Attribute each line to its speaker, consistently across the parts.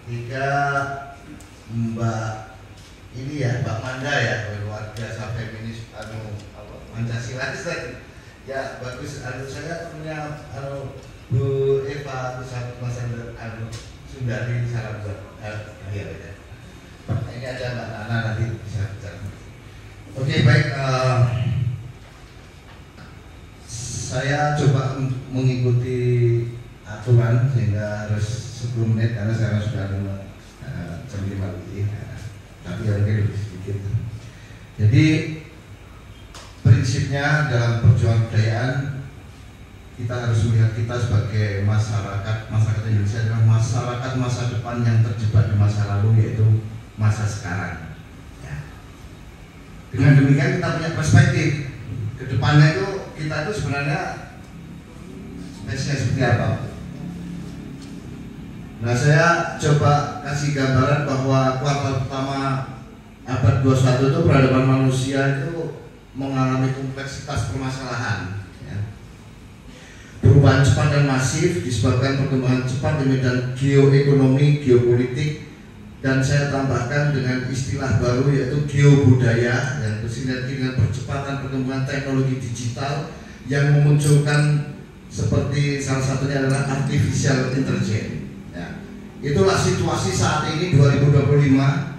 Speaker 1: ketika Mbak ini ya, Mbak Manda ya, luar biasa feminis Pancasila ya bagus. Saya punya Bu Eva Sundari, salam buat ya. Ini ada Mbak Nana, nanti bisa bicara. Oke, baik. Saya coba mengikuti aturan sehingga harus 10 menit karena saya sudah jam 5 lebih, tapi lebih sedikit. Jadi prinsipnya dalam perjuangan kebudayaan kita harus melihat kita sebagai masyarakat Indonesia adalah masyarakat masa depan yang terjebak di masa lalu, yaitu masa sekarang. Ya. Dengan demikian kita punya perspektif ke depannya itu kita itu sebenarnya spesies seperti apa. Nah, saya coba kasih gambaran bahwa kuartal pertama abad 21 itu peradaban manusia itu mengalami kompleksitas permasalahan. Ya. Perubahan cepat dan masif disebabkan perkembangan cepat di medan geoekonomi, geopolitik, dan saya tambahkan dengan istilah baru yaitu geobudaya yang bersinergi dengan percepatan perkembangan teknologi digital yang memunculkan seperti salah satunya adalah artificial intelligence. Ya. Itulah situasi saat ini 2025,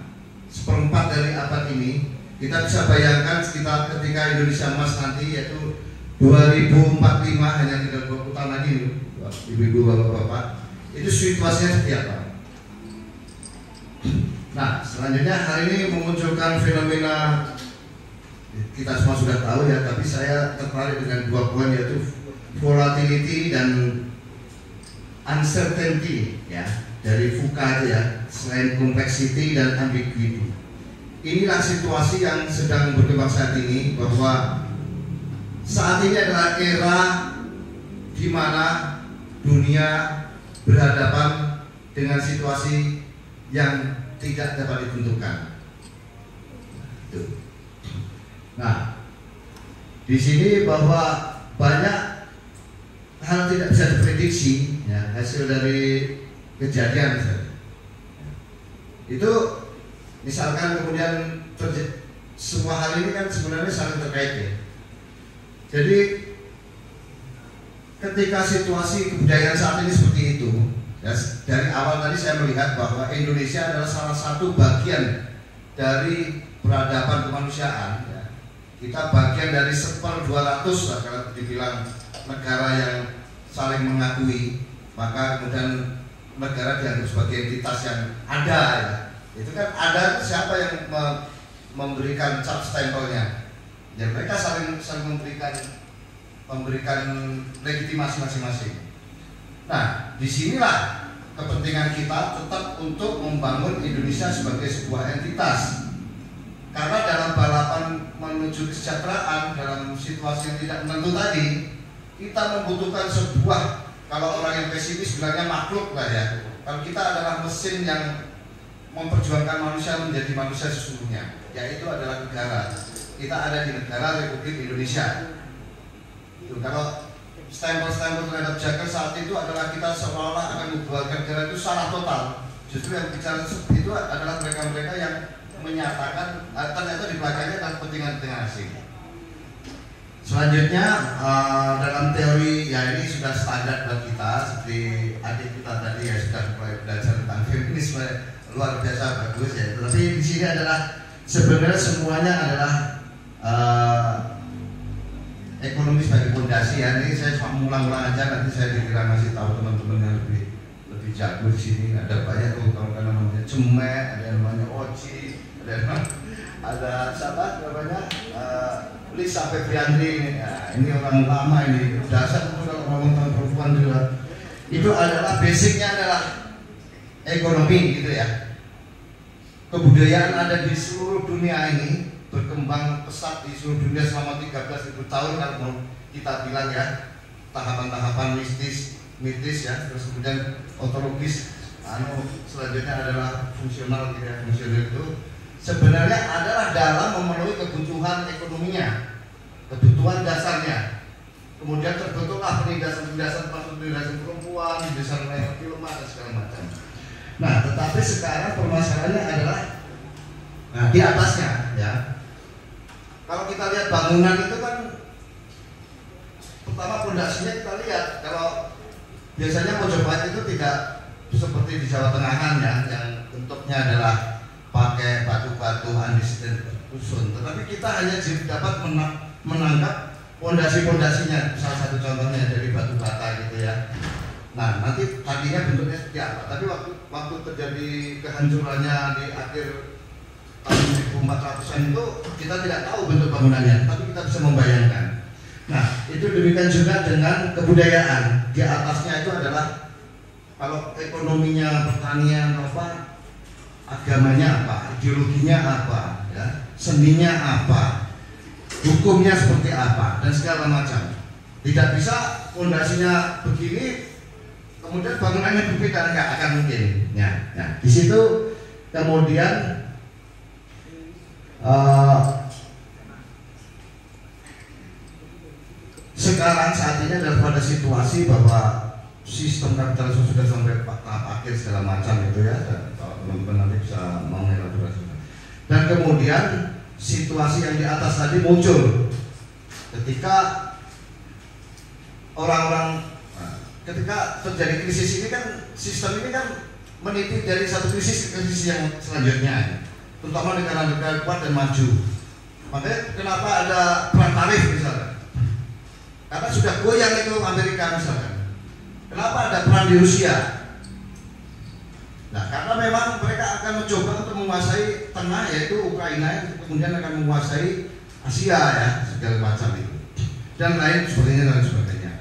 Speaker 1: seperempat dari abad ini. Kita bisa bayangkan ketika Indonesia emas nanti yaitu 2045, hanya tinggal 20 tahun lagi, ibu-ibu, bapak-bapak, itu situasinya seperti apa? Nah, selanjutnya hari ini memunculkan fenomena kita semua sudah tahu ya, tapi saya tertarik dengan dua poin yaitu volatility dan uncertainty ya, dari VUCA ya, selain complexity dan ambiguity. Inilah situasi yang sedang berkembang saat ini, bahwa saat ini adalah era di mana dunia berhadapan dengan situasi yang tidak dapat ditentukan. Nah, di sini bahwa banyak hal tidak bisa diprediksi, ya, hasil dari kejadian misalnya. Itu misalkan kemudian semua hal ini kan sebenarnya saling terkait ya. Jadi ketika situasi kebudayaan saat ini seperti itu, ya, dari awal tadi saya melihat bahwa Indonesia adalah salah satu bagian dari peradaban kemanusiaan. Ya. Kita bagian dari 1/200 lah kalau dibilang negara yang saling mengakui, maka kemudian negara dianggap sebagai entitas yang ada. Ya. Itu kan ada, siapa yang memberikan cap stempelnya? Ya mereka saling memberikan legitimasi masing-masing. Nah, disinilah kepentingan kita tetap untuk membangun Indonesia sebagai sebuah entitas. Karena dalam balapan menuju kesejahteraan dalam situasi yang tidak menentu tadi, kita membutuhkan sebuah, kalau orang yang pesimis bilangnya makhluk lah ya. Kalau kita adalah mesin yang memperjuangkan manusia menjadi manusia sesungguhnya, yaitu adalah negara. Kita ada di negara Republik Indonesia. Itu kalau stempel-stempel terhadap Jaker saat itu adalah kita seolah-olah akan membuatkan negara itu salah total. Justru yang bicara seperti itu adalah mereka-mereka yang menyatakan ternyata di belakangnya adalah kepentingan asing. Selanjutnya dalam teori ya ini sudah standar buat kita, seperti adik kita tadi ya sudah mulai belajar tentang feminisme, luar biasa bagus ya. Tapi di sini adalah sebenarnya semuanya adalah ekonomi sebagai fondasi ya. Ini saya cuma ulang-ulang aja, nanti saya dikira masih tahu teman-teman yang lebih jago di sini. Ada banyak tuh kalau namanya Cemek, ada yang namanya Oci, ada siapa namanya Lisa Febriandri. Nah, ini orang lama ini, dasar kalau ngomong tentang perempuan juga. Itu adalah basicnya adalah ekonomi gitu ya. Kebudayaan ada di seluruh dunia ini, berkembang pesat di seluruh dunia selama 13.000 tahun kalau kita bilang ya, tahapan-tahapan mitis ya, terus kemudian ontologis, selanjutnya adalah fungsional gitu ya. Fungsional itu sebenarnya adalah dalam memenuhi kebutuhan ekonominya, kebutuhan dasarnya. Kemudian terbentuklah penindasan-penindasan perempuan, penindasan film dan segala macam. Nah, tetapi sekarang permasalahannya adalah di atasnya, ya. Kalau kita lihat bangunan itu kan, pertama pondasinya kita lihat. Kalau biasanya Mojopahit itu tidak seperti di Jawa Tengahan ya, yang bentuknya adalah pakai batu-batu andesit dan usun. Tetapi kita hanya dapat menangkap pondasi-pondasinya. Salah satu contohnya dari batu bata gitu ya. Nah, nanti tadinya bentuknya seperti apa? Tapi waktu terjadi kehancurannya di akhir tahun 1400-an itu kita tidak tahu bentuk bangunannya, tapi kita bisa membayangkan. Nah, itu demikian juga dengan kebudayaan. Di atasnya itu adalah kalau ekonominya pertanian apa, agamanya apa, ideologinya apa, ya, seninya apa, hukumnya seperti apa, dan segala macam. Tidak bisa fondasinya begini kemudian bangunannya berbeda, nggak akan mungkin. Ya, nah, di situ kemudian sekarang saat ini adalah pada situasi bahwa sistem kapitalisme sudah sampai tahap akhir segala macam itu ya. Dan kalau teman-teman nanti bisa mengelaborasi. Dan kemudian situasi yang di atas tadi muncul ketika ketika terjadi krisis ini kan, sistem ini kan meniti dari satu krisis ke krisis yang selanjutnya, terutama negara-negara kuat dan maju. Makanya kenapa ada perang tarif misalkan, karena sudah goyang itu Amerika misalkan. Kenapa ada perang di Rusia? Nah, karena memang mereka akan mencoba untuk menguasai tengah, yaitu Ukraina, kemudian akan menguasai Asia ya, segala macam itu, dan lain sebagainya dan sebagainya.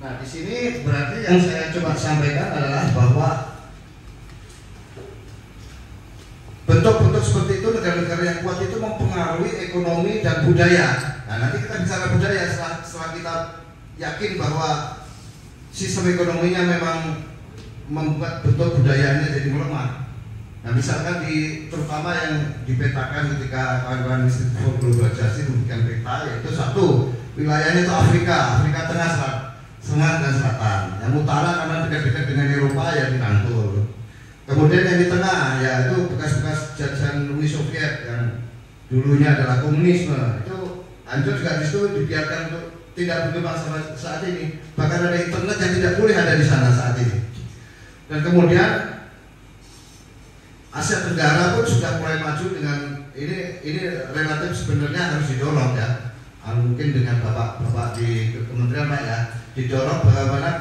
Speaker 1: Nah, di sini berarti yang saya coba sampaikan adalah bahwa bentuk-bentuk seperti itu, negara-negara yang kuat itu mempengaruhi ekonomi dan budaya. Nah, nanti kita bicara budaya setelah kita yakin bahwa sistem ekonominya memang membuat bentuk budayanya jadi melemah. Nah, misalkan terutama yang dipetakan ketika kawan-kawan Institute for Global Justice membuat peta, yaitu satu, wilayahnya itu Afrika Tengah dan Selatan. Yang utara karena dekat-dekat dengan Eropa ya dirangkul. Kemudian yang di tengah ya itu bekas-bekas jajahan Uni Soviet yang dulunya adalah komunisme, itu hancur juga di situ, dibiarkan untuk tidak berkembang sampai saat ini. Bahkan ada internet yang tidak boleh ada di sana saat ini. Dan kemudian Asia Tenggara pun sudah mulai maju dengan ini relatif sebenarnya harus didorong ya. Mungkin dengan bapak di kementerian Pak ya, didorong bagaimana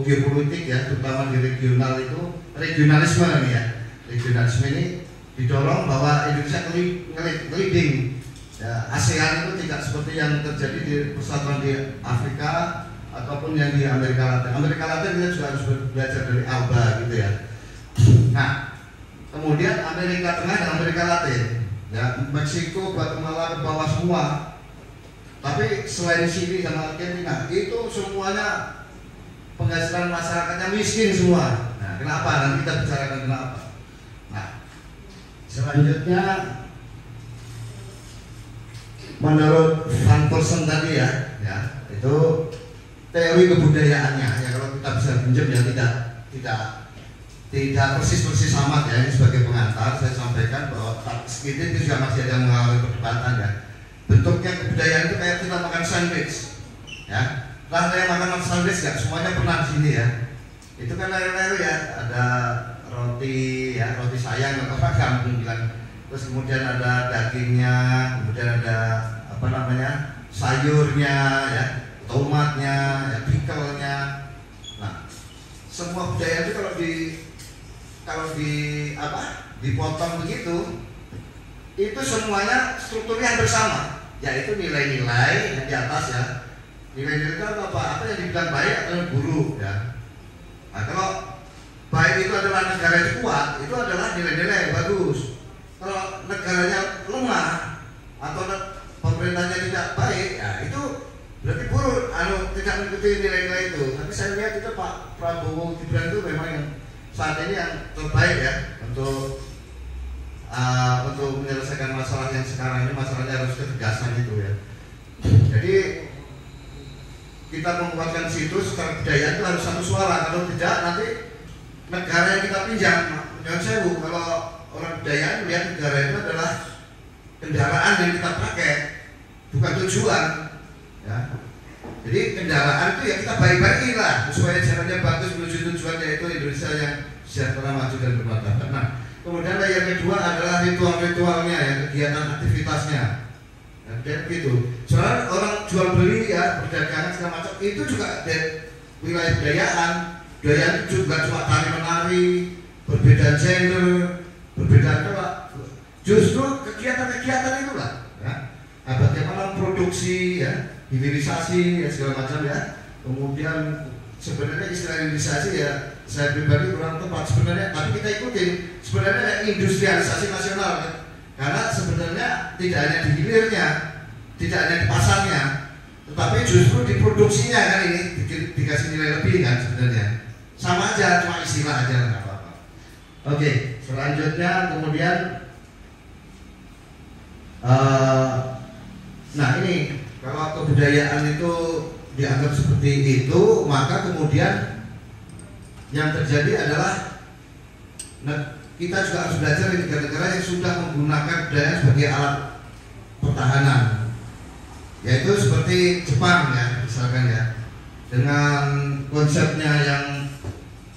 Speaker 1: geopolitik ya, terutama di regional itu, regionalisme ini ya, regionalisme ini didorong bahwa Indonesia leading ya, ASEAN itu tidak seperti yang terjadi di persatuan di Afrika ataupun yang di Amerika Latin. Amerika Latin kita juga harus belajar dari ALBA gitu ya. Nah, kemudian Amerika Tengah dan Amerika Latin ya, Meksiko, Guatemala ke bawah semua. Tapi selain Chili sama Argentina itu semuanya penghasilan masyarakatnya miskin semua. Nah, kenapa? Nanti kita bicarakan kenapa. Nah, selanjutnya menurut Van Persen tadi ya, itu teori kebudayaannya ya, kalau kita bisa pinjam ya tidak persis amat ya. Ini sebagai pengantar saya sampaikan bahwa sedikit itu juga masih ada yang mengalami perdebatan ya. Bentuknya kebudayaan itu kayak kita makan sandwich ya. Nah, saya makan sandwich nggak semuanya pernah di sini ya. Itu kan lele-lele ya, ada roti ya, roti sayang atau apa kamu bilang. Terus kemudian ada dagingnya, kemudian ada apa namanya, sayurnya ya, tomatnya ya, pickle-nya. Nah, semua budaya itu kalau dipotong begitu, itu semuanya strukturnya hampir sama, yaitu nilai-nilai yang di atas ya. Nilai-nilai itu apa yang dibilang baik atau buruk ya. Nah, kalau baik itu adalah negara yang kuat, itu adalah nilai-nilai yang bagus. Kalau negaranya lemah atau pemerintahnya tidak baik, ya itu berarti buruk, tidak mengikuti nilai-nilai itu. Tapi saya lihat itu Pak Prabowo Gibran itu memang yang saat ini yang terbaik ya untuk menyelesaikan masalah yang sekarang ini. Masalahnya harus ketegasan itu ya. Jadi kita menguatkan situ secara budaya itu harus satu suara. Kalau tidak nanti negara yang kita pinjam, jangan sewu, kalau orang budaya melihat negara itu adalah kendaraan yang kita pakai, bukan tujuan. Ya. Jadi kendaraan itu ya kita baik-baikin lah supaya jalannya bagus menuju tujuan, yaitu Indonesia yang sejahtera, maju dan bermartabat. Nah, kemudian yang kedua adalah ritual-ritualnya, ya, kegiatan aktivitasnya. Nah, dan gitu. Soalnya orang jual beli ya, perdagangan segala macam itu juga wilayah budayaan. Budayaan itu juga cuma tari menari, berbeda gender, berbeda kelak. Justru kegiatan-kegiatan itulah. Ya. Nah, bagaimana produksi, ya, hilirisasi, ya, segala macam ya. Kemudian sebenarnya istilah hilirisasi ya saya pribadi kurang tepat sebenarnya, tapi kita ikutin sebenarnya industrialisasi nasional kan? Karena sebenarnya tidak hanya di hilirnya, tidak hanya di pasarnya, tetapi justru di produksinya kan ini dikasih nilai lebih kan sebenarnya. Sama aja, cuma istilah aja nggak apa-apa. Oke, selanjutnya kemudian nah ini kalau kebudayaan itu dianggap seperti itu, maka kemudian yang terjadi adalah kita juga harus belajar di negara-negara yang sudah menggunakan budaya sebagai alat pertahanan, yaitu seperti Jepang ya, misalkan ya, dengan konsepnya yang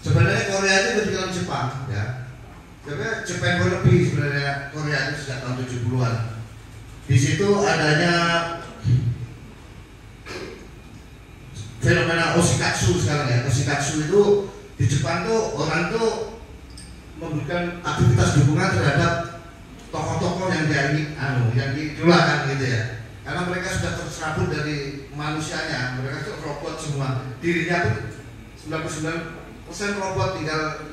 Speaker 1: sebenarnya Korea itu ketinggalan Jepang ya. Sebenarnya Jepang lebih sebenarnya Korea itu sejak tahun 70-an. Di situ adanya fenomena oshikatsu sekarang ya. Oshikatsu itu di Jepang tuh orang tuh memberikan aktivitas dukungan terhadap tokoh-tokoh yang yang diidolakan gitu ya. Karena mereka sudah terserabut dari manusianya, mereka itu robot semua. Dirinya pun 99% robot, tinggal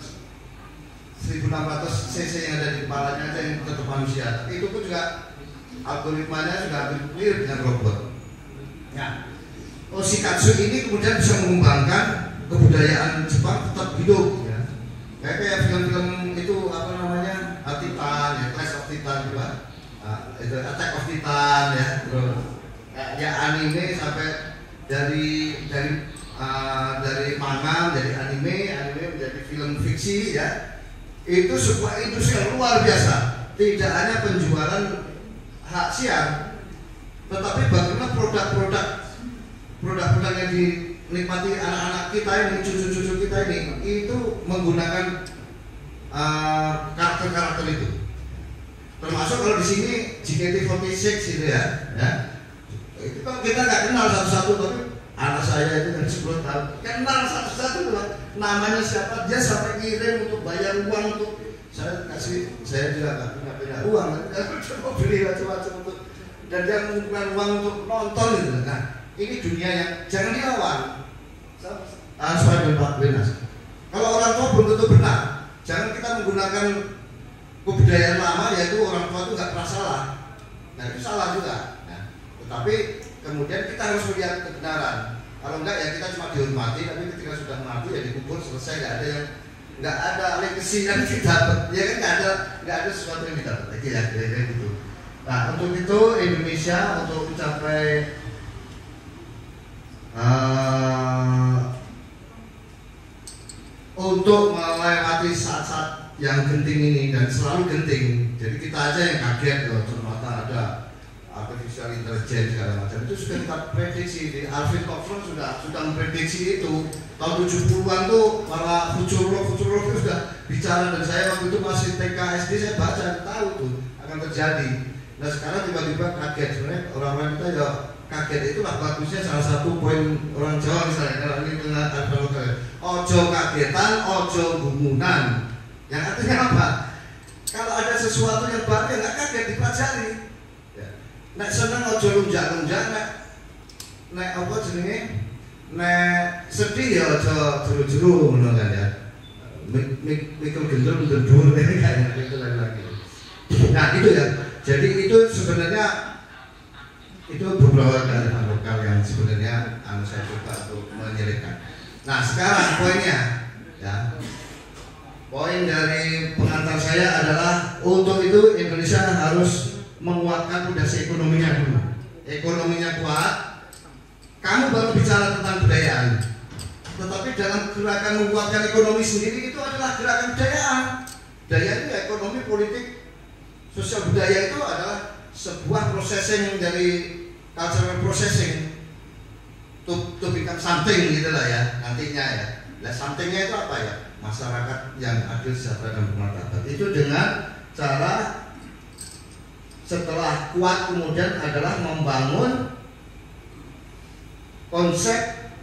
Speaker 1: 1600 cc yang ada di kepalanya aja yang tetap manusia. Tapi itu pun juga algoritmanya sudah hampir mirip dengan robot. Ya. Oshikatsu ini kemudian bisa mengembangkan kebudayaan Jepang tetap hidup ya. Kayak film-film itu apa namanya, Titan ya, Clash of Titan juga, itu Attack of Titan ya, ya anime sampai dari manga dari anime menjadi film fiksi ya. Itu sebuah industri yang luar biasa. Tidak hanya penjualan hak siar, tetapi bagaimana produk-produk yang dinikmati anak-anak kita ini, cucu-cucu kita ini, itu menggunakan karakter-karakter itu. Termasuk kalau di sini JKT46 gitu ya. Itu kan kita nggak kenal satu-satu, tapi anak saya itu dari 10 tahun kenal satu-satu tuh, namanya siapa, dia sampai kirim untuk bayar uang untuk saya kasih, saya juga nggak punya uang, coba beli macam-macam untuk, dan dia mengumpulkan uang untuk nonton gitu. Nah, ini dunia yang jangan dilawan. Kalau orang tua belum tentu benar, jangan kita menggunakan kebudayaan lama, yaitu orang tua itu nggak pernah salah. Nah itu salah juga. Nah, tetapi kemudian kita harus melihat kebenaran. Kalau enggak ya kita cuma dihormati, tapi ketika sudah mati ya dikubur selesai, nggak ada legacy yang didapat. Ya kan nggak ada sesuatu yang didapat lagi ya, kira-kira gitu. Nah untuk itu Indonesia untuk mencapai untuk melewati saat-saat yang genting ini, dan selalu genting, jadi kita aja yang kaget loh, ternyata ada artificial intelligence segala macam, itu sudah kita prediksi. Di Alvin Toffler sudah memprediksi itu tahun 70-an tuh, para futurolog itu sudah bicara, dan saya waktu itu masih TK SD, saya baca, tahu tuh akan terjadi. Nah sekarang tiba-tiba kaget. Sebenarnya orang-orang kita ya kaget, itulah bagusnya salah satu poin orang Jawa misalnya, kalau ini tengah ada lokal, ojo kagetan, ojo gumunan. Yang artinya apa? Kalau ada sesuatu yang baru ya nggak kaget, dipelajari. Ya. Nek seneng ojo lunjak-lunjak, nek apa jenenge, nek sedih ya ojo jeru-jeru, ngono kan ya. Mikul gendul mundur kayak gitu lagi. Nah itu ya. Jadi itu sebenarnya itu beberapa kearifan lokal yang sebenarnya saya coba untuk menyelipkan. Nah sekarang poinnya ya, poin dari pengantar saya adalah untuk itu Indonesia harus menguatkan fondasi ekonominya dulu. Ekonominya kuat, kamu baru bicara tentang budayaan. tetapi dalam gerakan menguatkan ekonomi sendiri itu adalah gerakan budayaan. Budaya itu ya ekonomi, politik, sosial budaya itu adalah sebuah processing dari cultural processing to become something gitu lah ya nantinya ya. Nah somethingnya itu apa ya? Masyarakat yang adil, sejahtera dan bermartabat. Itu dengan cara setelah kuat kemudian adalah membangun konsep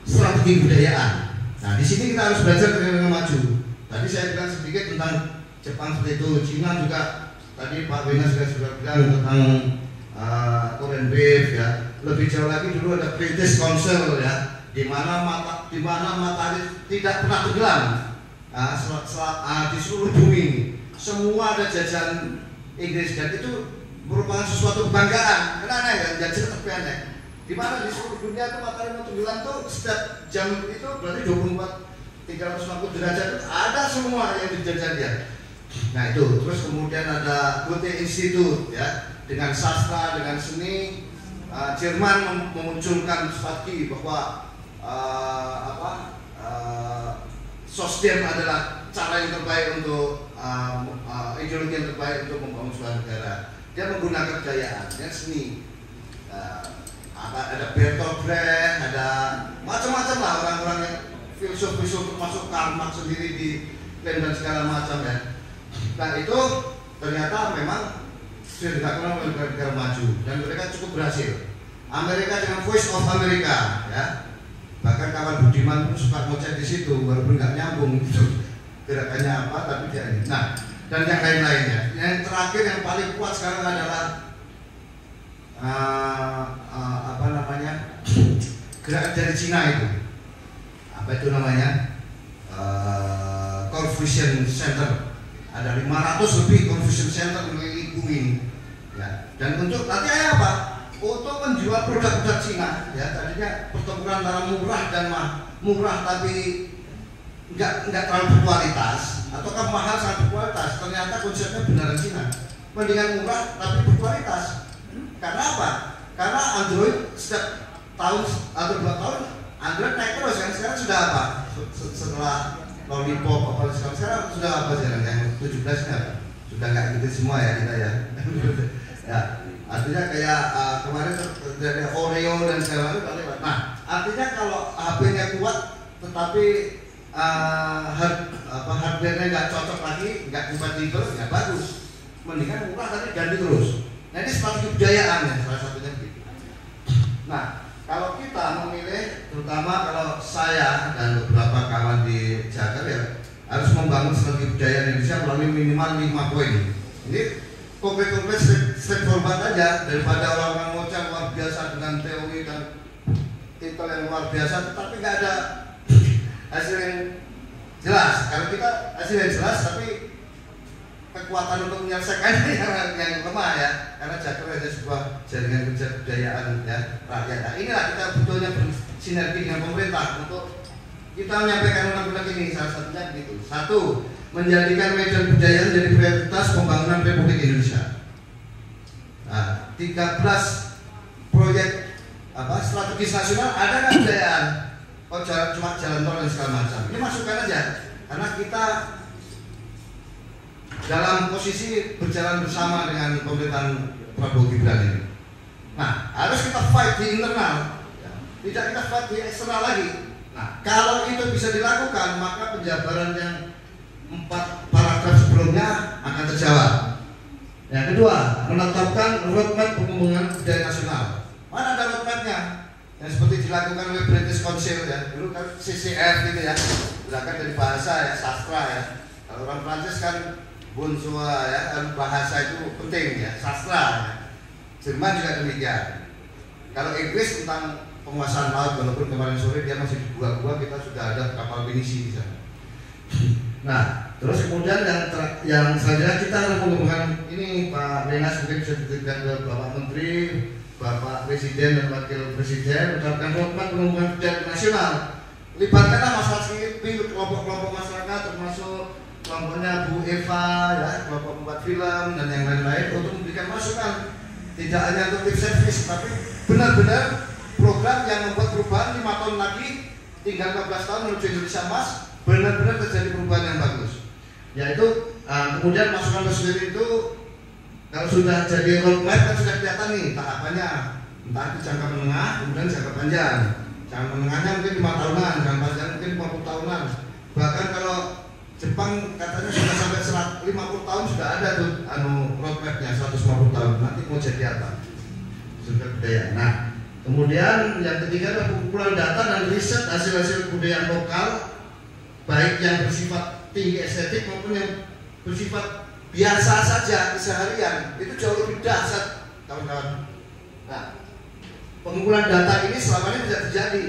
Speaker 1: strategi budayaan. Nah di sini kita harus belajar dengan maju. Tadi saya bilang sedikit tentang Jepang seperti itu, Cina juga. Tadi Pak Bena sudah bilang tentang Korean Wave ya. Lebih jauh lagi dulu ada British Council ya, di mana matahari tidak pernah tenggelam di seluruh bumi. Semua ada jajahan Inggris dan itu merupakan sesuatu kebanggaan. Karena aneh kan, jajah tapi aneh. Di mana di seluruh dunia itu matahari mau tenggelam tuh setiap jam itu berarti 350 derajat itu ada semua yang dijajah dia. Nah itu, terus kemudian ada Goethe Institute ya, dengan sastra, dengan seni. Jerman memunculkan strategi bahwa sosdem adalah cara yang terbaik untuk ideologi yang terbaik untuk membangun sebuah negara. Dia menggunakan kebudayaan, ya seni. Ada Bertolt Brecht, ada macam-macam lah orang-orang yang filsuf-filsuf termasuk Karl Marx sendiri di dan segala macam ya. Nah itu ternyata memang sudah dilakukan oleh negara maju dan mereka cukup berhasil. Amerika dengan Voice of America ya, bahkan kawan Budiman pun suka ngoceh di situ walaupun nggak nyambung itu gerakannya apa tapi dia ini. Nah dan yang lain-lainnya. Yang terakhir yang paling kuat sekarang adalah gerakan dari Cina itu. Apa itu namanya? Confucian Center. Ada 500 lebih Confucian Center mengelilingi bumi ini. Ya. Dan untuk nanti apa? Untuk menjual produk-produk Cina. Ya, tadinya pertempuran antara murah dan murah tapi nggak terlalu berkualitas, ataukah mahal sangat berkualitas. Ternyata konsepnya beneran Cina. Mendingan murah tapi berkualitas. Karena apa? Karena Android setiap tahun atau 2 tahun Android naik terus kan. Sekarang sudah apa? Setelah Lollipop apa sekarang sudah apa sekarang yang 17 kan? Sudah nggak gitu semua ya kita ya. Ya, artinya kayak kemarin dari Oreo dan segala macam lewat. Nah, artinya kalau HP-nya kuat tetapi hardware-nya nggak cocok lagi, nggak kompatibel, nggak bagus. Mendingan murah tapi ganti terus. Nah ini strategi kebudayaan ya salah satunya begitu. Nah kalau kita memilih, terutama kalau saya dan beberapa kawan di Jakarta ya, harus membangun strategi budaya Indonesia melalui minimal 5 poin. Ini konkret-konkret straightforward aja daripada orang-orang ngoceh luar biasa dengan teori dan titel yang luar biasa, tetapi nggak ada hasil yang jelas. Kalau kita hasil yang jelas, tapi kekuatan untuk menyelesaikan yang lemah ya, karena Jakarta ada sebuah jaringan kerja kebudayaan ya rakyat. Nah, inilah kita butuhnya bersinergi dengan pemerintah untuk kita menyampaikan undang-undang ini. Salah satunya begitu. 1. Menjadikan medan budaya menjadi prioritas pembangunan Republik Indonesia. Nah, 13 proyek strategis nasional ada kan kebudayaan. Oh, cuma jalan tol dan segala macam. Ini masukkan aja, karena kita dalam posisi berjalan bersama dengan pemerintahan Prabowo Gibran ini. Nah, harus kita fight di internal, tidak kita fight di eksternal lagi. Nah, kalau itu bisa dilakukan, maka penjabaran yang 4 paragraf sebelumnya akan terjawab. Yang kedua, menetapkan roadmap pengembangan budaya nasional. Mana ada roadmapnya? Yang seperti dilakukan oleh British Council ya, dulu kan CCR gitu ya, gerakan dari bahasa ya, sastra ya. Kalau orang Prancis kan bonsoir ya, bahasa itu penting ya, sastra ya. Jerman juga demikian. Kalau Inggris tentang penguasaan laut, walaupun kemarin sore dia masih di gua-gua, kita sudah ada kapal pinisi di sana. Nah, terus kemudian yang selanjutnya kita harus mengembangkan ini, Pak Menas mungkin bisa diberikan ke Bapak Menteri, Bapak Presiden dan Wakil Presiden, menetapkan roadmap pengembangan budaya nasional. Libatkanlah masyarakat sipil, kelompok-kelompok masyarakat termasuk kelompoknya Bu Eva ya, kelompok pembuat film dan yang lain-lain untuk memberikan masukan. Tidak hanya untuk lip service, tapi benar-benar program yang membuat perubahan 5 tahun lagi tinggal 15 tahun menuju Indonesia Emas, benar-benar terjadi perubahan yang bagus. Yaitu kemudian masukan Presiden itu kalau sudah jadi roadmap kan sudah kelihatan nih tahapannya, entah itu jangka menengah, kemudian jangka panjang. Jangka menengahnya mungkin 5 tahunan, jangka panjang mungkin 50 tahunan. Bahkan kalau Jepang katanya sudah sampai 50 tahun sudah ada tuh roadmapnya 150 tahun. Nanti mau jadi apa? Sudah budaya. Nah, kemudian yang ketiga adalah pengumpulan data dan riset hasil-hasil kebudayaan lokal, baik yang bersifat tinggi estetik maupun yang bersifat biasa saja keseharian. Itu jauh lebih dahsyat, kawan-kawan. Nah, pengumpulan data ini selama ini tidak terjadi.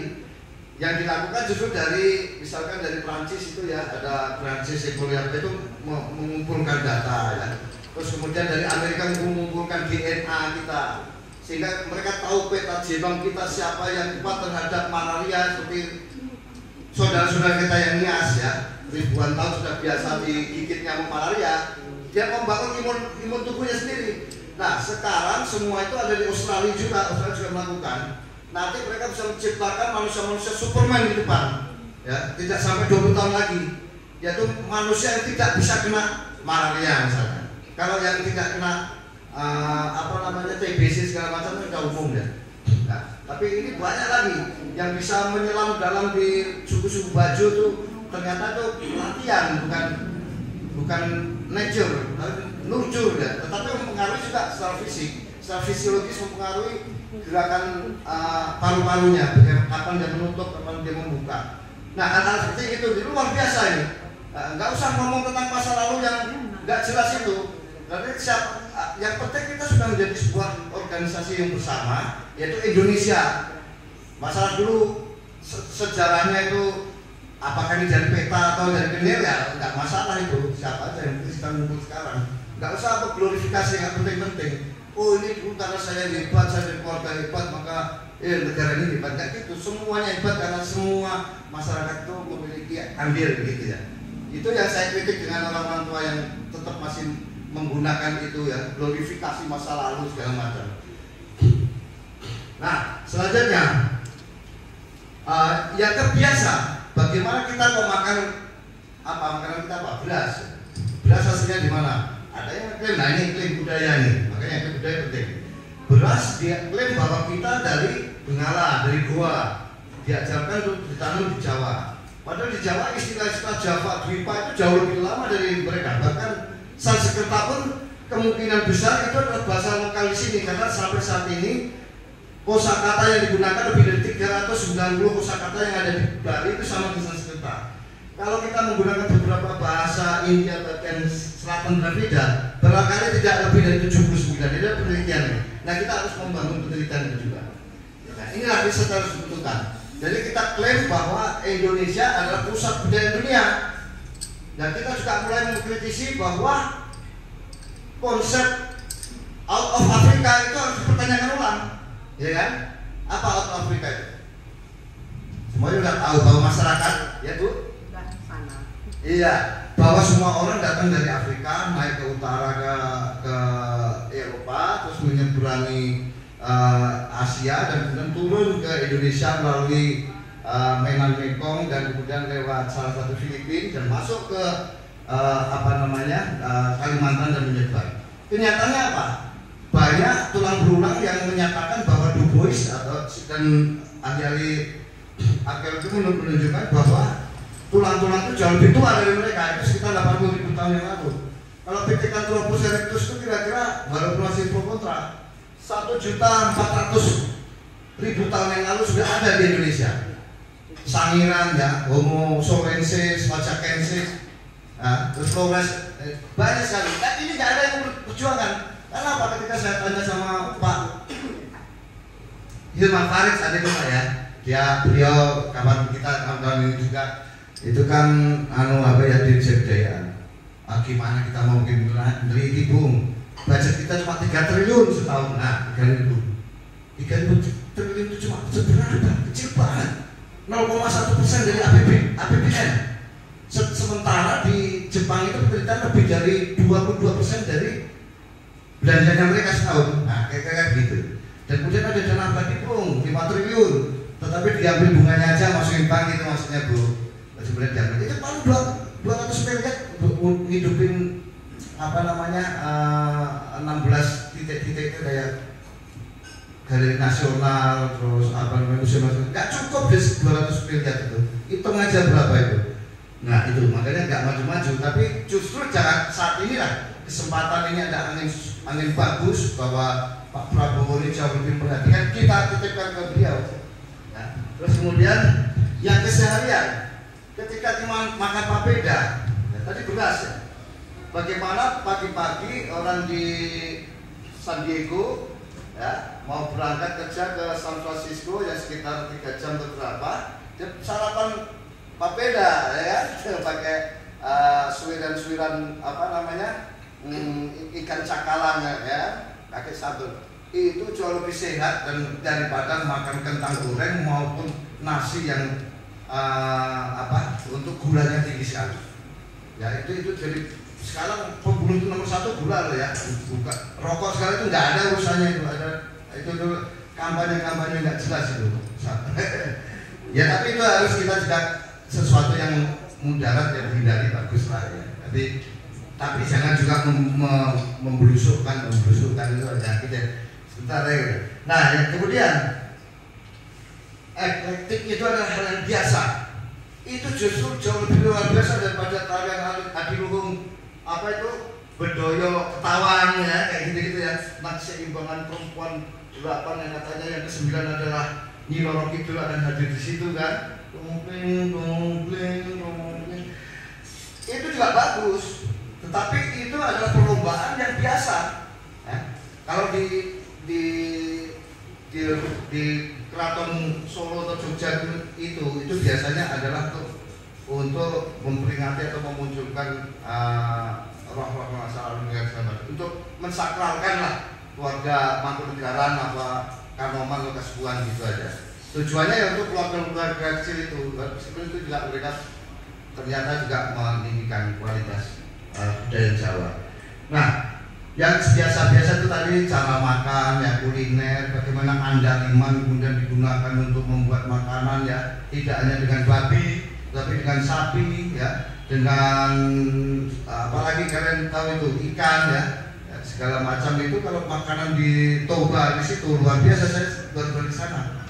Speaker 1: Yang dilakukan justru dari, misalkan dari Prancis itu ya, ada Prancis Ecoliat itu mengumpulkan data ya. Terus kemudian dari Amerika mengumpulkan DNA kita, sehingga mereka tahu peta genom kita siapa yang kuat terhadap malaria, seperti saudara-saudara kita yang nias ya, ribuan tahun sudah biasa digigit nyamuk malaria, dia membangun imun tubuhnya sendiri. Nah sekarang semua itu ada di Australia juga melakukan. Nanti mereka bisa menciptakan manusia-manusia Superman di depan, ya, tidak sampai 20 tahun lagi, yaitu manusia yang tidak bisa kena malaria misalnya. Kalau yang tidak kena TBC segala macam itu sudah umum ya. Nah, tapi ini banyak lagi yang bisa menyelam dalam di suku-suku baju tuh, ternyata tuh latihan, bukan nature, nurture ya, tetapi mempengaruhi juga secara fisik, secara fisiologis mempengaruhi gerakan paru-parunya, kapan dia menutup, kapan dia membuka. Nah, hal-hal seperti itu luar biasa ini. Nggak usah ngomong tentang masa lalu yang nggak jelas itu. Karena yang penting kita sudah menjadi sebuah organisasi yang bersama, yaitu Indonesia. Masalah dulu sejarahnya itu apakah ini dari peta atau dari kenil ya nggak masalah itu. Siapa aja yang kita ngumpul sekarang. Nggak usah apa glorifikasi, nggak penting-penting. Oh ini dulu karena saya hebat, saya dari keluarga hebat, maka negara ini hebat. Nggak gitu, semuanya hebat karena semua masyarakat itu memiliki andil gitu ya. Itu yang saya kritik dengan orang-orang tua yang tetap masih menggunakan itu ya, glorifikasi masa lalu segala macam. Nah selanjutnya yang terbiasa, bagaimana kita memakan makanan kita apa? Beras. Beras hasilnya di mana? Ada yang klaim, nah ini klaim budaya nih, makanya klaim budaya penting. Beras dia klaim bahwa kita dari Benggala, dari Goa, diajarkan untuk ditanam di Jawa. Padahal di Jawa istilah-istilah Jawa, Dwipa itu jauh lebih lama dari mereka. Bahkan Sanskerta pun kemungkinan besar itu adalah bahasa lokal di sini, karena sampai saat ini kosakata yang digunakan lebih dari 390 kosakata yang ada di Bali itu sama dengan Sanskerta. Kalau kita menggunakan beberapa bahasa India bagian selatan berbeda, barangkali tidak lebih dari 79. Ini adalah penelitian. Nah kita harus membangun penelitian itu juga. Nah inilah riset harus dibutuhkan. Jadi kita klaim bahwa Indonesia adalah pusat budaya dunia. Dan kita juga mulai mengkritisi bahwa konsep out of Africa itu harus dipertanyakan ulang, ya kan? Apa out of Africa itu? Semuanya sudah tahu bahwa masyarakat, ya Bu? Iya, bahwa semua orang datang dari Afrika, naik ke utara ke Eropa, terus menyeberangi Asia dan kemudian turun ke Indonesia melalui Mainland Mekong dan kemudian lewat salah satu Filipina dan masuk ke Kalimantan dan menyebar. Kenyataannya apa? Banyak tulang berulang yang menyatakan bahwa Du Bois dan ahli-ahli arkeologi menunjukkan bahwa tulang-tulang itu jauh lebih tua dari mereka, itu sekitar 80.000 tahun yang lalu. Kalau Pithecanthropus erectus itu kira-kira walaupun masih pro kontra 1.400.000 tahun yang lalu sudah ada di Indonesia. Sangiran ya, Homo sorensis, Macakensis, terus Flores, banyak sekali. Nah, ini nggak ada yang berjuangan. Karena apa? Ketika saya tanya sama Pak Hilman Farid saat itu beliau kawan kita kawan-kawan ini juga. Itu kan Dirjen Kebudayaan. Gimana kita mau meneliti Bung? Budget kita cuma 3 triliun setahun. Nah, 3.000 triliun itu cuma seberapa? Kecil banget. 0,1% dari APBN. Sementara di Jepang itu penelitian lebih dari 22% dari belanjanya mereka setahun. Nah, kayak gitu. Dan kemudian ada dana bagi Bung 5 triliun. tetapi diambil bunganya aja masukin bank itu maksudnya Bu. Sebenarnya diambil itu paling 200 miliar ngidupin apa namanya 16 titik-titik itu kayak galeri nasional, terus apa namanya museum nasional, nggak cukup deh 200 miliar itu. Hitung aja berapa itu. Nah itu makanya nggak maju-maju, tapi justru jangan saat inilah kesempatan ini ada angin bagus bahwa Pak Prabowo ini jauh lebih perhatikan, kita titipkan ke beliau. Ya. Terus kemudian yang keseharian, ketika cuma makan papeda, ya, tadi beras ya. Bagaimana pagi-pagi orang di San Diego ya mau berangkat kerja ke San Francisco yang sekitar 3 jam atau berapa, dia sarapan papeda ya pakai suiran-suiran apa namanya ikan cakalang ya pakai sabun, itu jauh lebih sehat dan daripada makan kentang goreng maupun nasi yang untuk gulanya tinggi sekali ya. Itu jadi sekarang pembunuh itu nomor 1 gula loh ya, bukan rokok sekarang itu nggak ada urusannya, itu dulu kampanye nggak jelas itu ya. Tapi itu harus kita juga sesuatu yang mudarat yang dihindari bagus lah ya. Tapi jangan juga memblusukkan itu aja gitu ya. Sebentar ya. Nah yang kemudian eklektik itu adalah hal yang biasa. Itu justru jauh lebih luar biasa daripada tarian adiluhung apa itu bedoyo ketawang ya kayak gitu ya. Tentang keseimbangan perempuan 8 yang katanya yang ke-9 adalah Nyi Roro Kidul akan hadir di situ kan. Dongkling. Itu juga bagus, tetapi itu adalah perlombaan yang biasa. Ya. Kalau di Keraton Solo atau Jogja itu biasanya adalah untuk memperingati atau memunculkan roh-roh masa lalu untuk mensakralkan lah keluarga Mangkunegaran apa Kanoman atau Kasuan gitu aja. Tujuannya ya untuk keluarga kecil itu, sebenarnya itu juga mereka ternyata juga meninggikan kualitas budaya Jawa. Nah, yang biasa-biasa itu tadi cara makan, ya kuliner, bagaimana andaliman kemudian digunakan untuk membuat makanan ya, tidak hanya dengan babi, tapi dengan sapi ya, dengan apalagi kalian tahu itu ikan ya, segala macam itu. Kalau makanan di Toba di situ luar biasa, saya baru di sana.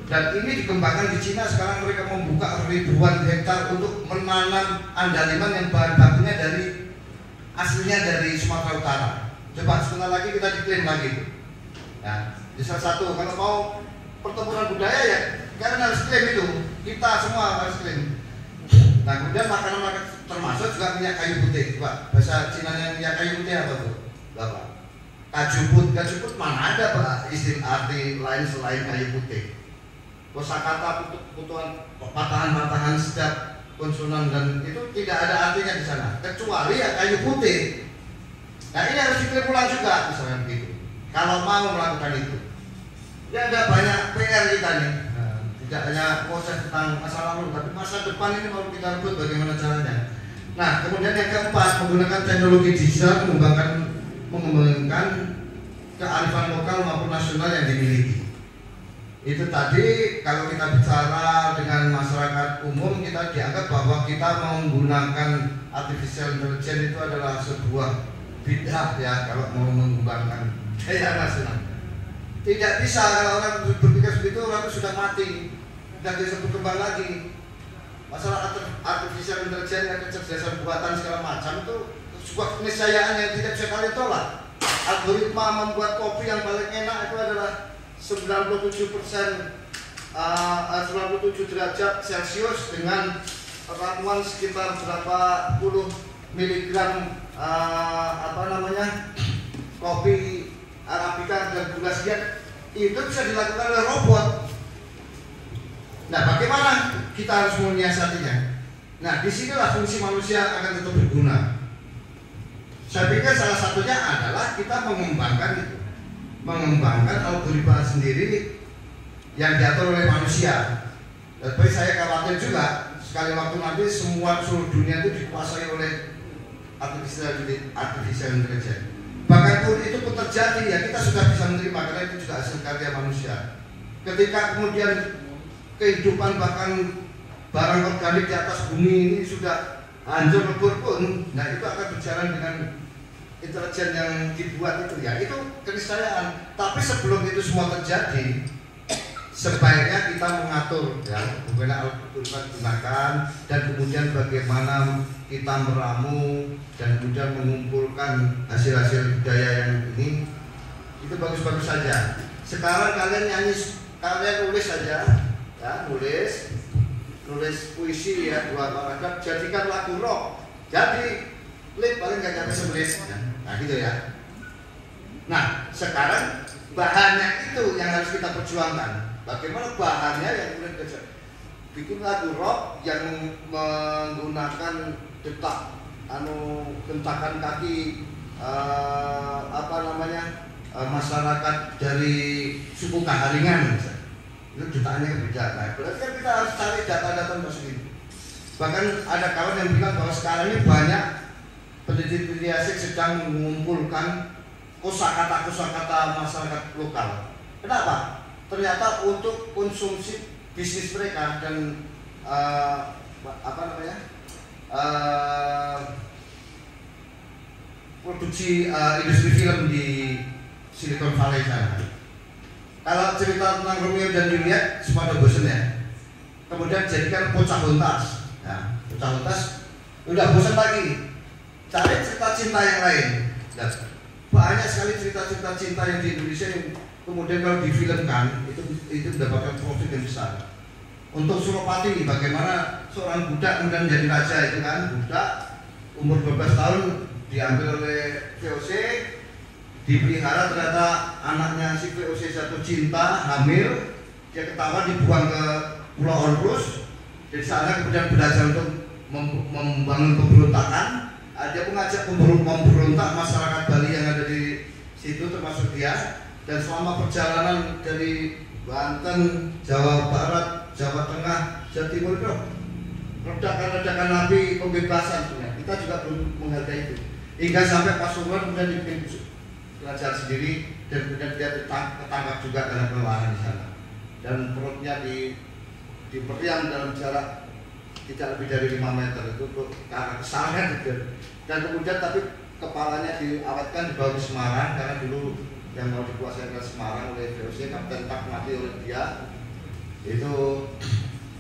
Speaker 1: Dan ini dikembangkan di Cina sekarang, mereka membuka ribuan hektar untuk menanam andaliman yang bahan bakunya aslinya dari Sumatera Utara. Coba sebentar lagi kita diklaim lagi. Nah, di salah satu kalau mau pertempuran budaya ya kalian harus klaim itu. Kita semua harus klaim. Nah, kemudian makanan termasuk juga minyak kayu putih. Pak, bahasa Cinanya minyak kayu putih apa tuh? Bapak. Kajuput mana ada Pak istilah arti lain selain kayu putih? Kosakata patahan-patahan setiap konsonan dan itu tidak ada artinya di sana kecuali ya kayu putih. Nah ini harus diklaim ulang juga misalnya begitu. Kalau mau melakukan itu, ya ada banyak PR kita nih. Nah, tidak hanya proses tentang masa lalu, tapi masa depan ini mau kita rebut bagaimana caranya. Nah kemudian yang keempat, menggunakan teknologi digital mengembangkan kearifan lokal maupun nasional yang dimiliki. Itu tadi kalau kita bicara dengan masyarakat umum, kita dianggap bahwa kita menggunakan artificial intelligence itu adalah sebuah bid'ah ya kalau mau mengembangkan daya nasional. Tidak bisa kalau orang berpikir begitu, orang itu sudah mati, tidak bisa berkembang lagi. Masalah artificial intelligence, kecerdasan buatan segala macam itu sebuah keniscayaan yang tidak bisa kalian tolak. Algoritma membuat kopi yang paling enak itu adalah 97 derajat Celcius dengan ramuan sekitar berapa puluh miligram kopi Arabica dan gula siap, itu bisa dilakukan oleh robot. Nah, bagaimana kita harus menyiasatinya? Nah, disinilah fungsi manusia akan tetap berguna. Saya pikir salah satunya adalah kita mengembangkan algoritma sendiri yang diatur oleh manusia. Tapi saya khawatir juga sekali waktu nanti seluruh dunia itu dikuasai oleh artificial intelligence. Bahkan itu pun terjadi ya, kita sudah bisa menerima karena itu juga hasil karya manusia. Ketika kemudian kehidupan bahkan barang organik di atas bumi ini sudah hancur lebur pun, nah itu akan berjalan dengan intelijen yang dibuat itu ya, itu keniscayaan. Tapi sebelum itu semua terjadi, sebaiknya kita mengatur ya, bagaimana Al-Quran digunakan dan kemudian bagaimana kita meramu dan kemudian mengumpulkan hasil-hasil budaya yang ini, itu bagus-bagus saja. Sekarang kalian nyanyi, kalian nulis saja ya, nulis puisi ya, 2 paragraf, jadikan lagu rock, jadi klip paling gak nyampe semenit ya. Nah gitu ya. Nah sekarang bahannya itu yang harus kita perjuangkan. Bagaimana bahannya yang kemudian kita bikin lagu rock yang menggunakan gentakan kaki masyarakat dari suku Kaharingan misalnya. Itu jutaannya beda. Nah, berarti kan kita harus cari data-data positif. Bahkan ada kawan yang bilang bahwa sekarang ini banyak peneliti asing sedang mengumpulkan kosakata masyarakat lokal. Kenapa? Ternyata untuk konsumsi bisnis mereka dan produksi industri film di Silicon Valley sana. Kalau cerita tentang Romeo dan Juliet semua udah bosan ya. Kemudian jadikan Pocahontas. Ya, Pocahontas udah bosan lagi. Cari cerita cinta yang lain. Dan banyak sekali cerita-cerita cinta yang di Indonesia yang kemudian kalau difilmkan itu mendapatkan profit yang besar. Untuk Suropati, bagaimana seorang budak kemudian menjadi raja itu kan, budak umur 12 tahun diambil oleh VOC, dipelihara, ternyata anaknya si VOC jatuh cinta, hamil, dia ketawa, dibuang ke Pulau Orpus. Di sana kemudian belajar untuk membangun pemberontakan. Dia mengajak pemberontak masyarakat Bali yang ada di situ termasuk dia. Dan selama perjalanan dari Banten, Jawa Barat, Jawa Tengah, Jawa Timur itu ledakan-ledakan api pembebasan punya. Kita juga belum menghargai itu. Hingga sampai Pasuruan kemudian dibikin kerajaan sendiri dan kemudian dia ketangkap juga karena kelelahan di sana. Dan perutnya diperiam dalam jarak tidak lebih dari 5 meter itu karena kesalahan itu. Dan kemudian tapi kepalanya diawetkan dibawa ke Semarang karena dulu yang mau dikuasai ke Semarang oleh VOC, Kapten Tak mati oleh dia itu,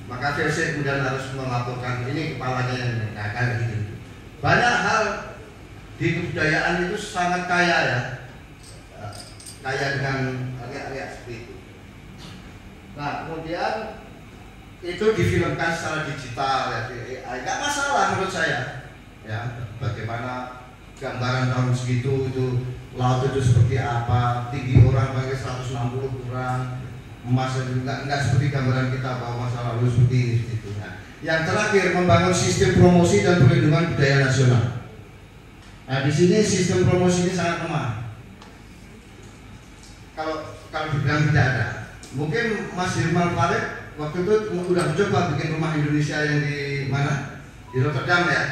Speaker 1: maka VOC kemudian harus melaporkan ini kepalanya yang kayak gitu. Banyak hal di kebudayaan itu sangat kaya ya, kaya dengan area-area seperti itu. Nah kemudian itu difilmkan secara digital ya, di AI, nggak masalah menurut saya ya. Bagaimana gambaran tahun segitu itu laut itu seperti apa, tinggi orang pakai 160 kurang, emas itu enggak seperti gambaran kita bahwa masa lalu seperti itu. Nah, yang terakhir membangun sistem promosi dan perlindungan budaya nasional. Nah di sini sistem promosi ini sangat lemah. Kalau dibilang tidak ada, mungkin Mas Hirmal Farid waktu itu udah mencoba bikin rumah Indonesia yang di mana? Di Rotterdam ya.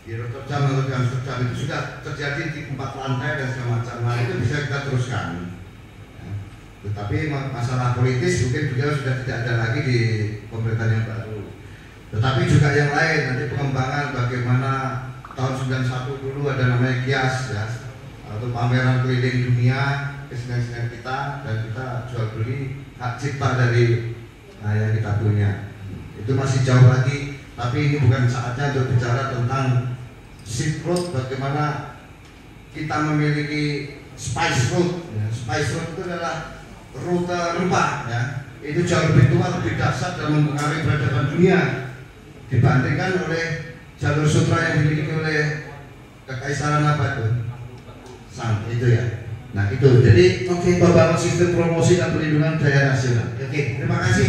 Speaker 1: Di Rotterdam atau di Amsterdam itu sudah terjadi di 4 lantai dan segala macam. Nah itu bisa kita teruskan. Ya. Tetapi masalah politis mungkin beliau sudah tidak ada lagi di pemerintahan yang baru. Tetapi juga yang lain, nanti pengembangan bagaimana tahun 91 dulu ada namanya Kias ya, atau pameran keliling dunia kesenian-kesenian kita, dan kita jual beli hak cipta dari yang kita punya. Itu masih jauh lagi, tapi ini bukan saatnya untuk bicara tentang Silk Road, bagaimana kita memiliki Spice Road ya. Spice Road itu adalah rute rempah ya, itu jauh lebih tua, lebih dahsyat dan mempengaruhi peradaban dunia dibandingkan oleh jalur sutra yang dimiliki oleh kekaisaran apa itu? Sang itu ya. Nah itu, jadi membangun sistem promosi dan perlindungan budaya nasional. Oke, terima kasih.